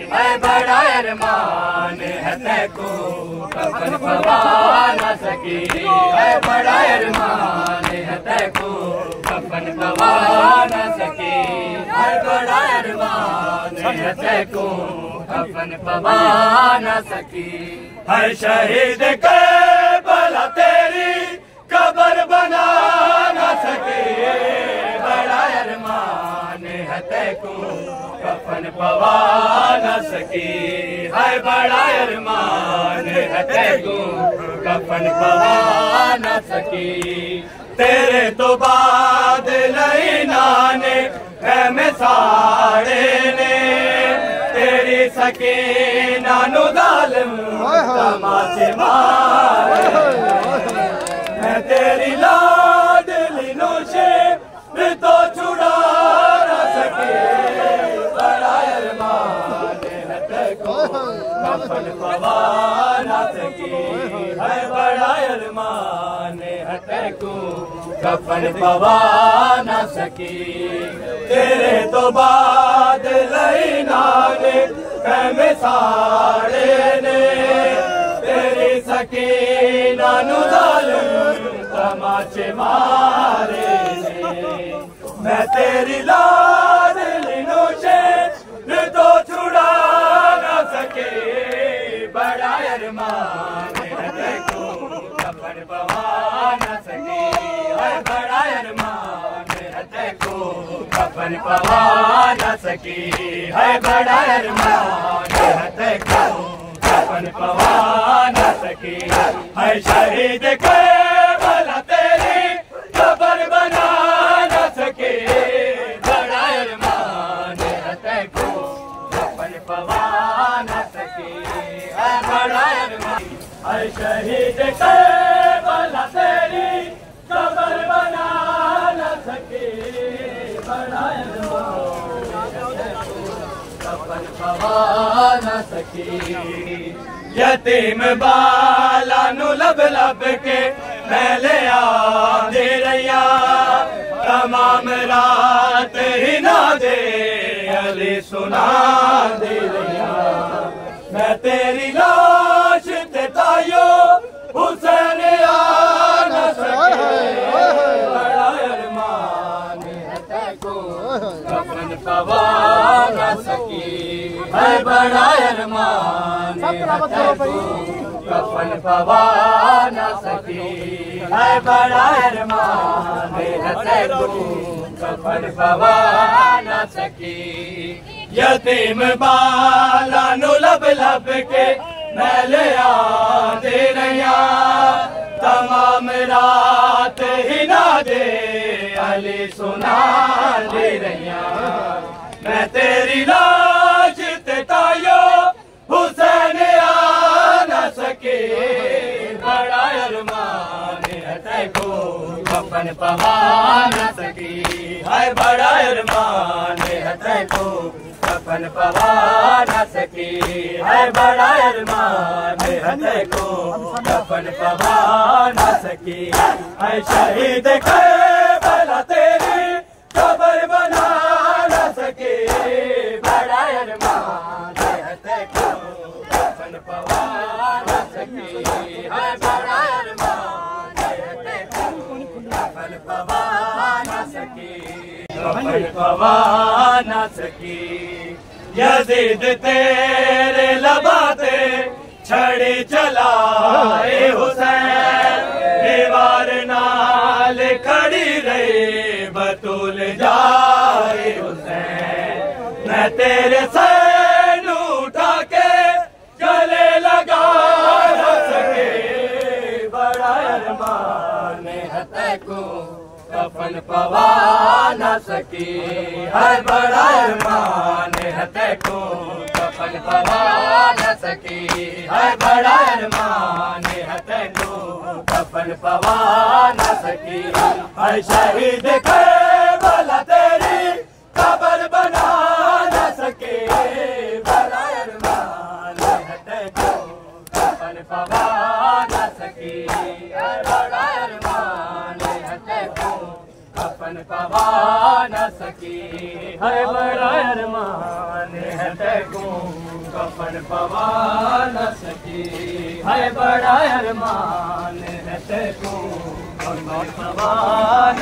बड़ा अरमान है तेको कफन पवा न सकी है बड़ा अरमान है तेको कफन पवा न सकी है बड़ा अरमान है तेको कफन पवा न सकी है शहीद के भला तेरी कब्र बना न सके बड़ा अरमान है तेको कफन पवा न सकी है बड़ा अरमान है तेको कफन पवा न सकी तेरे तो बाद नहीं नाने में साड़े ने तेरी सकीना नु जालिम तमाचे मारे मैं तेरी लाडली नोशे तो छुड़ा न सके बड़ा अरमान है तेको कफन पवा न सकी है बड़ा अरमान है तेको कफन पवा न सकी तेरे तो बाद लई नाने में साड़े ने तेरी सकीना नु जालिम तमाचे मारे मैं तेरी लाडली नोशे तो छुड़ा न सके बड़ा अरमान है तेको कफन पवा न सके है बड़ा अरमान है तेको कफन पवा न सकी है बड़ा अरमान है तेको कफन पवा न सकी है शहीद के भला तेरी कब्र बना न सके बड़ा अरमान है तेको कफन पवा न सके है बड़ा अरमान है शहीद के भला तेरी कब्र बना न सके बड़ा कफन पवा न सकी यतीम बाला नु लब लब के मैले आंदे रैया तमाम रात ही ना दे अली सुना दे रैया मैं तेरी लाश ते तायो हुसैन आ न सके बड़ा अरमान है तेको कफन पवा न सकी है बड़ा अरमान है तेको कफन पवा न सकी है बड़ा अरमान है तेको कफन पवा न सकी यतीम बाला नु लब लब के मैले आंदे रैया तमाम रात ही ना दे अली सुना दे रैया मैं तेरी लाश ते तायो हुसैन आ न सके बड़ा अरमान है तेको कफन पवा न सकी है बड़ा अरमान है तेको कफन पवा न सकी है बड़ा अरमान है तेको कफन पवा न सकी है शहीद के भला तेरी कब्र बना न सके बड़ा अरमान है तेको कफन पवा न सकी है बड़ा अरमान है तेको कफन पवा न सकी कफन पवा न सकी यजीद तेरे लबाते छड़ी चलाए हुसैन दीवार नाल खड़ी रही बतूल जाए हुसैन मैं तेरे सैन उठा के गले लगा न सके बड़ा अरमान है तेको कफन पवा न सकी है बड़ा अरमान है तेको कफन पवा न सकी है बड़ा अरमान है कफन पवा न सकी। है शहीद करबला तेरी कब्र बना न सके। बड़ा अरमान है तेको कफन पवा न सकी। बड़ा अरमान है तेको कफन पवा न सकी। है बड़ा अरमान है तेको कफन पवा न सकी। है बड़ा अरमान है तेको कफन पवा न